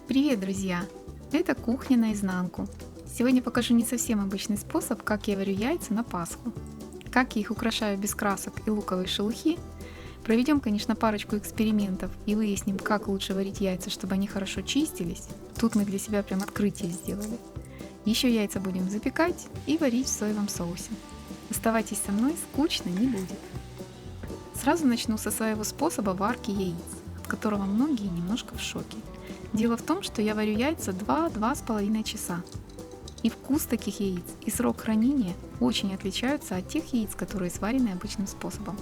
Привет, друзья! Это кухня наизнанку. Сегодня покажу не совсем обычный способ, как я варю яйца на Пасху. Как я их украшаю без красок и луковой шелухи. Проведем, конечно, парочку экспериментов и выясним, как лучше варить яйца, чтобы они хорошо чистились. Тут мы для себя прям открытие сделали. Еще яйца будем запекать и варить в соевом соусе. Оставайтесь со мной, скучно не будет. Сразу начну со своего способа варки яиц, от которого многие немножко в шоке. Дело в том, что я варю яйца 2-2,5 часа. И вкус таких яиц, и срок хранения очень отличаются от тех яиц, которые сварены обычным способом.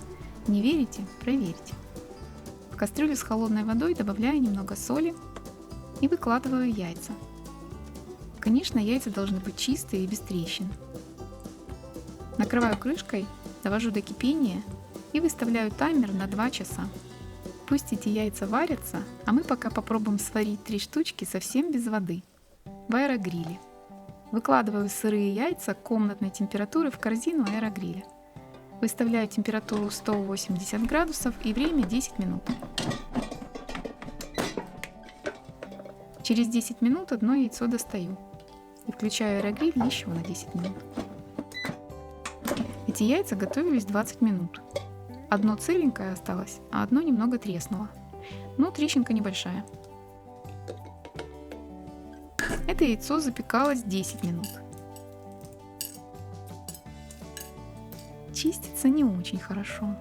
Не верите? Проверьте. В кастрюлю с холодной водой добавляю немного соли и выкладываю яйца. Конечно, яйца должны быть чистые и без трещин. Накрываю крышкой, довожу до кипения и выставляю таймер на 2 часа. Пусть эти яйца варятся, а мы пока попробуем сварить 3 штучки совсем без воды в аэрогриле. Выкладываю сырые яйца комнатной температуры в корзину аэрогриля. Выставляю температуру 180 градусов и время 10 минут. Через 10 минут одно яйцо достаю и включаю аэрогриль еще на 10 минут. Эти яйца готовились 20 минут. Одно целенькое осталось, а одно немного треснуло. Но трещинка небольшая. Это яйцо запекалось 10 минут. Чистится не очень хорошо.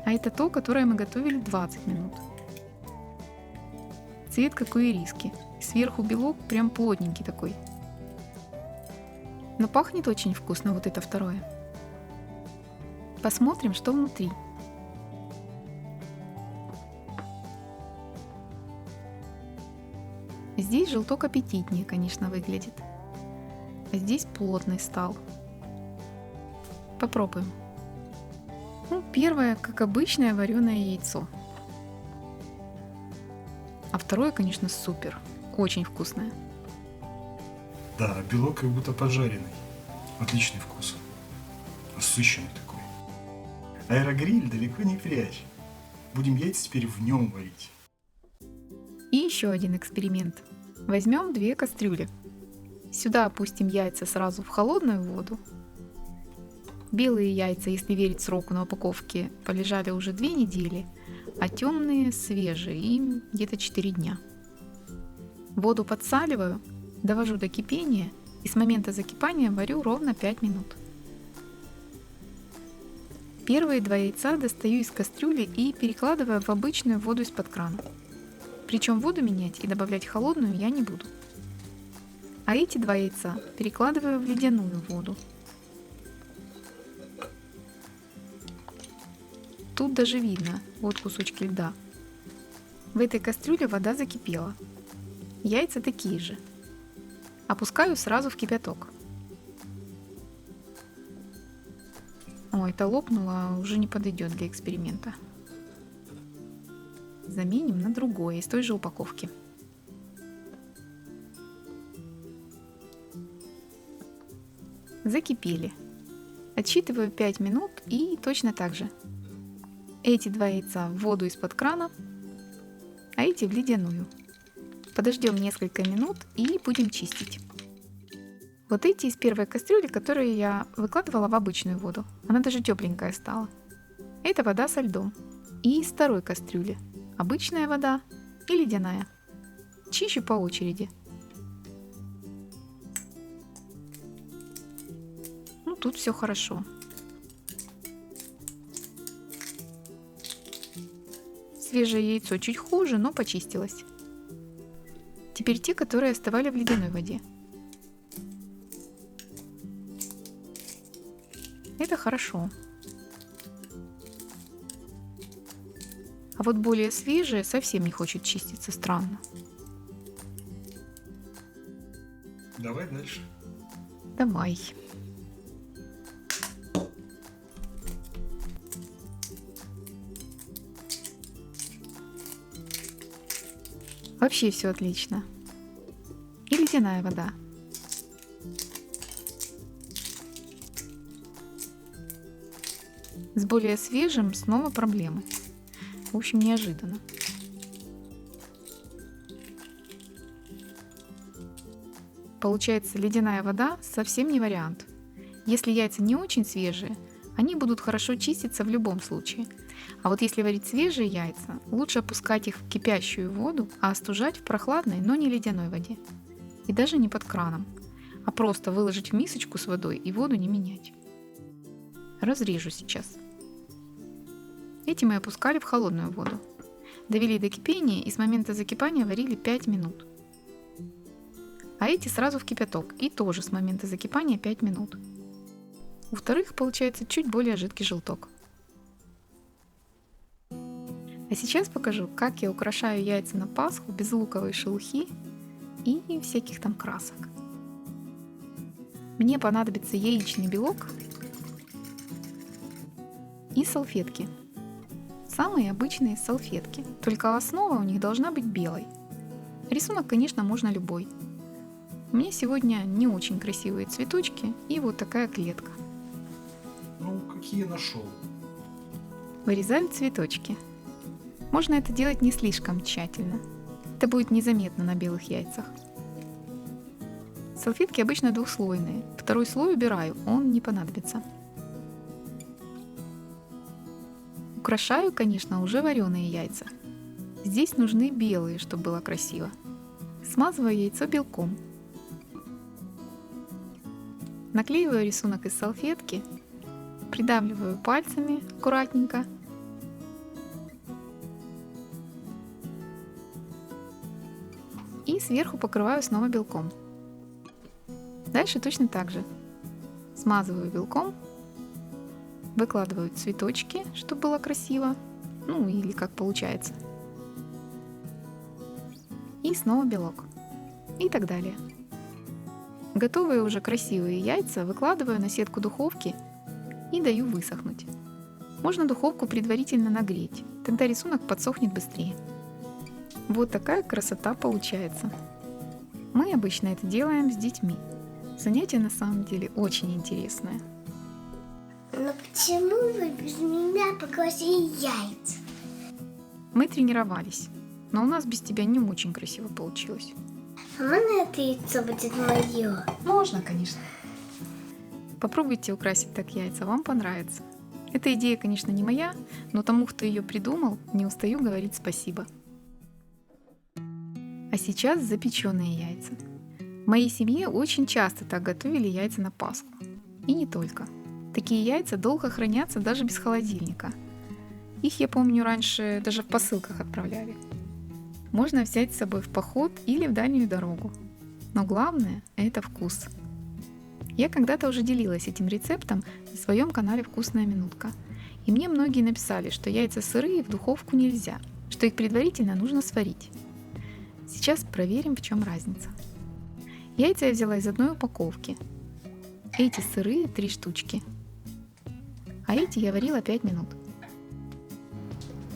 А это то, которое мы готовили 20 минут. Цвет как у ириски. Сверху белок прям плотненький такой. Но пахнет очень вкусно вот это второе. Посмотрим, что внутри. Здесь желток аппетитнее, конечно, выглядит. А здесь плотный стал. Попробуем. Первое, как обычное, вареное яйцо. А второе, конечно, супер. Очень вкусное. Да, белок как будто поджаренный. Отличный вкус. Насыщенный такой. Аэрогриль далеко не прячь. Будем яйца теперь в нем варить. И еще один эксперимент. Возьмем 2 кастрюли. Сюда опустим яйца сразу в холодную воду. Белые яйца, если верить сроку на упаковке, полежали уже 2 недели, а темные свежие, им где-то 4 дня. Воду подсаливаю, довожу до кипения и с момента закипания варю ровно 5 минут. Первые 2 яйца достаю из кастрюли и перекладываю в обычную воду из-под крана. Причем воду менять и добавлять холодную я не буду. А эти 2 яйца перекладываю в ледяную воду. Тут даже видно, вот кусочки льда. В этой кастрюле вода закипела. Яйца такие же. Опускаю сразу в кипяток. Ой, это лопнуло, уже не подойдет для эксперимента. Заменим на другое из той же упаковки. Закипели. Отсчитываю 5 минут и точно так же. Эти 2 яйца в воду из-под крана, а эти в ледяную. Подождем несколько минут и будем чистить. Вот эти из первой кастрюли, которые я выкладывала в обычную воду. Она даже тепленькая стала. Это вода со льдом. И из второй кастрюли. Обычная вода и ледяная. Чищу по очереди. Тут все хорошо. Свежее яйцо чуть хуже, но почистилось. Теперь те, которые остывали в ледяной воде. Это хорошо. А вот более свежее совсем не хочет чиститься, странно. Давай дальше. Давай. Вообще все отлично. И ледяная вода. С более свежим снова проблемы. В общем, неожиданно. Получается, ледяная вода совсем не вариант. Если яйца не очень свежие, они будут хорошо чиститься в любом случае. А вот если варить свежие яйца, лучше опускать их в кипящую воду, а остужать в прохладной, но не ледяной воде. И даже не под краном, а просто выложить в мисочку с водой и воду не менять. Разрежу сейчас. Эти мы опускали в холодную воду. Довели до кипения и с момента закипания варили 5 минут. А эти сразу в кипяток и тоже с момента закипания 5 минут. У вторых получается чуть более жидкий желток. А сейчас покажу, как я украшаю яйца на Пасху без луковой шелухи и всяких там красок. Мне понадобится яичный белок и салфетки. Самые обычные салфетки, только основа у них должна быть белой. Рисунок, конечно, можно любой. У меня сегодня не очень красивые цветочки и вот такая клетка. Ну, какие нашел? Вырезаю цветочки. Можно это делать не слишком тщательно. Это будет незаметно на белых яйцах. Салфетки обычно двухслойные. Второй слой убираю, он не понадобится. Украшаю, конечно, уже вареные яйца. Здесь нужны белые, чтобы было красиво. Смазываю яйцо белком. Наклеиваю рисунок из салфетки, придавливаю пальцами аккуратненько. И сверху покрываю снова белком. Дальше точно так же. Смазываю белком, выкладываю цветочки, чтобы было красиво, ну или как получается. И снова белок. И так далее. Готовые уже красивые яйца выкладываю на сетку духовки и даю высохнуть. Можно духовку предварительно нагреть, тогда рисунок подсохнет быстрее. Вот такая красота получается. Мы обычно это делаем с детьми. Занятие на самом деле очень интересное. Но почему вы без меня покрасили яйца? Мы тренировались, но у нас без тебя не очень красиво получилось. А можно это яйцо будет мое? Можно, конечно. Попробуйте украсить так яйца, вам понравится. Эта идея, конечно, не моя, но тому, кто ее придумал, не устаю говорить спасибо. А сейчас запеченные яйца. В моей семье очень часто так готовили яйца на Пасху. И не только. Такие яйца долго хранятся даже без холодильника. Их, я помню, раньше даже в посылках отправляли. Можно взять с собой в поход или в дальнюю дорогу. Но главное – это вкус. Я когда-то уже делилась этим рецептом на своем канале «Вкусная минутка». И мне многие написали, что яйца сырые в духовку нельзя, что их предварительно нужно сварить. Сейчас проверим, в чем разница. Яйца я взяла из одной упаковки. Эти сырые 3 штучки. А эти я варила 5 минут.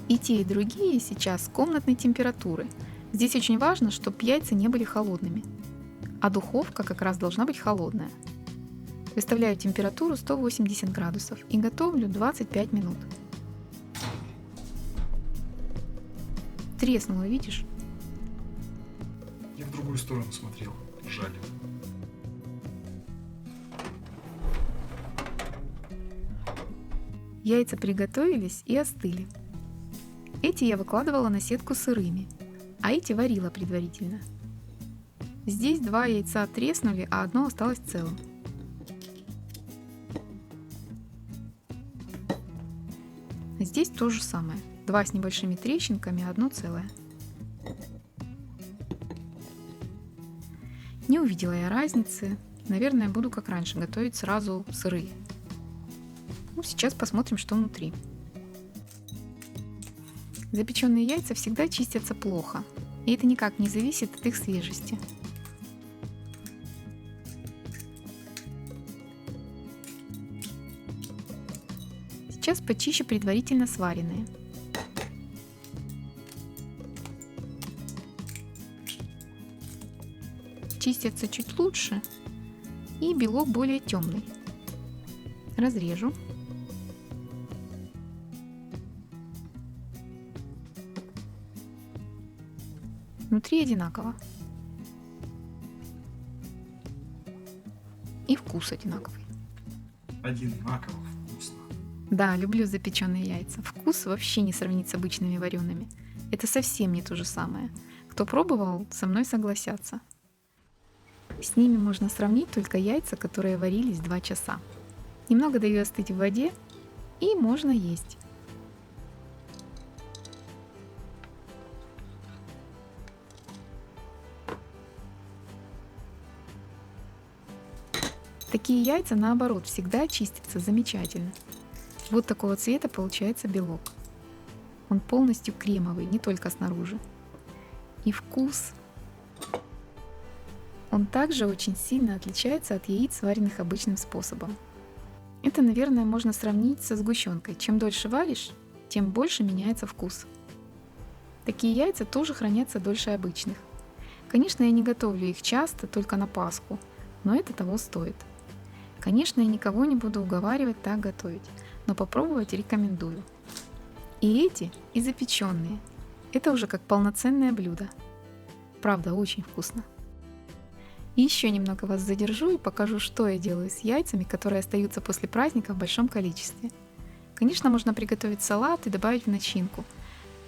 И те, и другие сейчас комнатной температуры. Здесь очень важно, чтобы яйца не были холодными. А духовка как раз должна быть холодная. Выставляю температуру 180 градусов и готовлю 25 минут. Треснуло, видишь? Я в другую сторону смотрел. Жаль. Яйца приготовились и остыли. Эти я выкладывала на сетку сырыми, а эти варила предварительно. Здесь 2 яйца треснули, а одно осталось целым. Здесь то же самое. 2 с небольшими трещинками, одно целое. Не увидела я разницы. Наверное, буду как раньше готовить сразу сырые. Ну, сейчас посмотрим, что внутри. Запеченные яйца всегда чистятся плохо, и это никак не зависит от их свежести. Сейчас почищу предварительно сваренные. Чистятся чуть лучше, и белок более темный. Разрежу. Внутри одинаково. вкус одинаковый. Одинаково вкусно. Да, люблю запеченные яйца. Вкус вообще не сравнить с обычными вареными. Это совсем не то же самое. Кто пробовал, со мной согласятся. С ними можно сравнить только яйца, которые варились 2 часа. Немного даю остыть в воде, и можно есть. Такие яйца, наоборот, всегда чистятся замечательно. Вот такого цвета получается белок. Он полностью кремовый, не только снаружи. И вкус. Он также очень сильно отличается от яиц, сваренных обычным способом. Это, наверное, можно сравнить со сгущенкой. Чем дольше варишь, тем больше меняется вкус. Такие яйца тоже хранятся дольше обычных. Конечно, я не готовлю их часто, только на Пасху, но это того стоит. Конечно, я никого не буду уговаривать так готовить, но попробовать рекомендую. И эти, и запеченные. Это уже как полноценное блюдо. Правда, очень вкусно. И еще немного вас задержу и покажу, что я делаю с яйцами, которые остаются после праздника в большом количестве. Конечно, можно приготовить салат и добавить в начинку,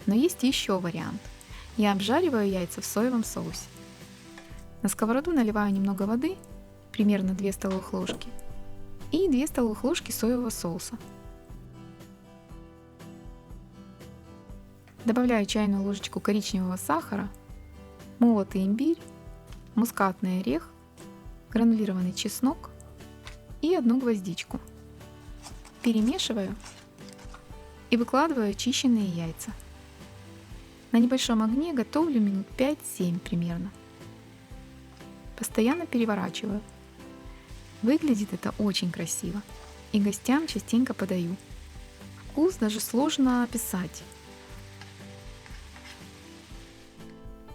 но есть еще вариант. Я обжариваю яйца в соевом соусе. На сковороду наливаю немного воды, примерно 2 столовых ложки, и 2 столовых ложки соевого соуса. Добавляю чайную ложечку коричневого сахара, молотый имбирь, мускатный орех, гранулированный чеснок и 1 гвоздичку. Перемешиваю и выкладываю очищенные яйца. На небольшом огне готовлю минут 5-7 примерно. Постоянно переворачиваю. Выглядит это очень красиво, и гостям частенько подаю. Вкус даже сложно описать.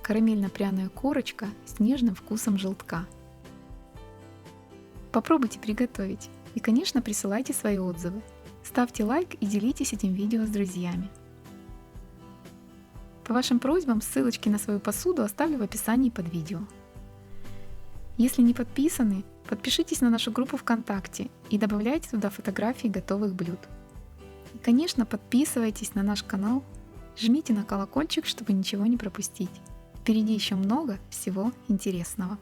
Карамельно-пряная корочка с нежным вкусом желтка. Попробуйте приготовить и, конечно, присылайте свои отзывы. Ставьте лайк и делитесь этим видео с друзьями. По вашим просьбам ссылочки на свою посуду оставлю в описании под видео. Если не подписаны, подпишитесь на нашу группу ВКонтакте и добавляйте туда фотографии готовых блюд. И, конечно, подписывайтесь на наш канал, жмите на колокольчик, чтобы ничего не пропустить. Впереди еще много всего интересного.